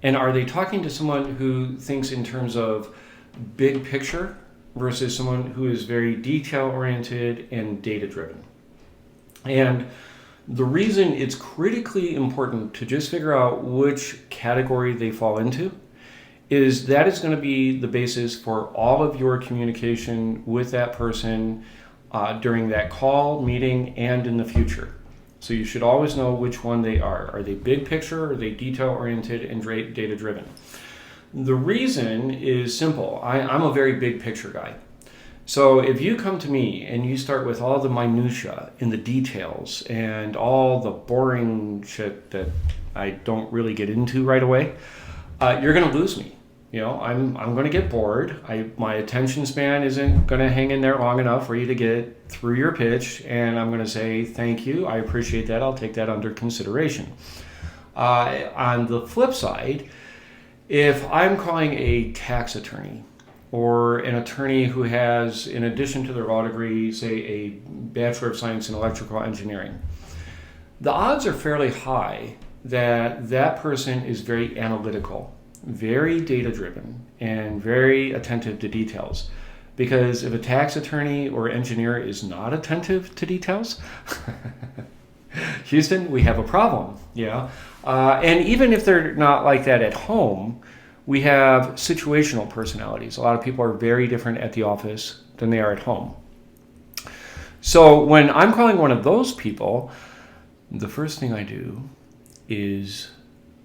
And are they talking to someone who thinks in terms of big picture versus someone who is very detail oriented and data driven? And the reason it's critically important to just figure out which category they fall into is that is going to be the basis for all of your communication with that person during that call, meeting, and in the future. So you should always know which one they are. Are they big picture? Are they detail oriented and data driven? The reason is simple. I'm a very big picture guy. So if you come to me and you start with all the minutia in the details and all the boring shit that I don't really get into right away, you're going to lose me. You know, I'm going to get bored. My attention span isn't going to hang in there long enough for you to get through your pitch, and I'm going to say thank you. I appreciate that. I'll take that under consideration. On the flip side, if I'm calling a tax attorney or an attorney who has, in addition to their law degree, say a Bachelor of Science in Electrical Engineering, the odds are fairly high that that person is very analytical, very data-driven, and very attentive to details. Because if a tax attorney or engineer is not attentive to details, Houston, we have a problem. Yeah, and even if they're not like that at home, we have situational personalities. A lot of people are very different at the office than they are at home. So when I'm calling one of those people, the first thing I do is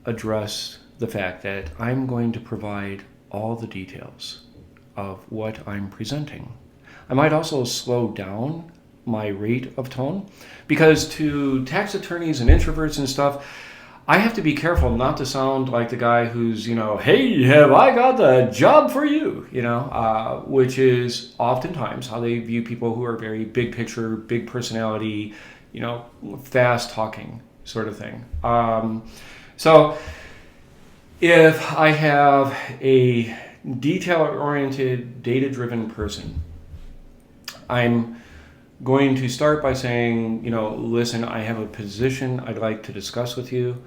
address the fact that I'm going to provide all the details of what I'm presenting. I might also slow down my rate of tone because to tax attorneys and introverts and stuff, I have to be careful not to sound like the guy who's, hey, have I got the job for you, which is oftentimes how they view people who are very big picture, big personality, fast talking sort of thing. So if I have a detail-oriented, data-driven person, I'm going to start by saying, listen, I have a position I'd like to discuss with you,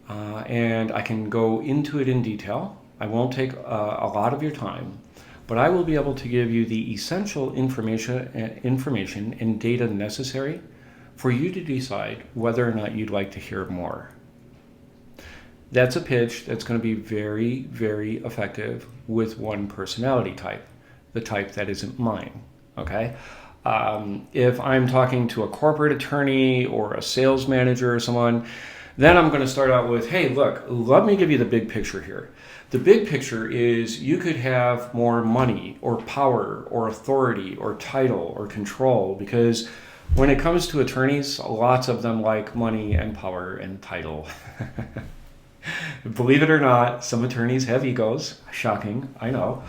and I can go into it in detail. I won't take a lot of your time, but I will be able to give you the essential information and data necessary for you to decide whether or not you'd like to hear more. That's a pitch that's going to be very, very effective with one personality type, the type that isn't mine, okay? If I'm talking to a corporate attorney or a sales manager or someone, then I'm going to start out with, hey, look, let me give you the big picture here. The big picture is you could have more money or power or authority or title or control, because when it comes to attorneys, lots of them like money and power and title. Believe it or not, some attorneys have egos. Shocking, I know.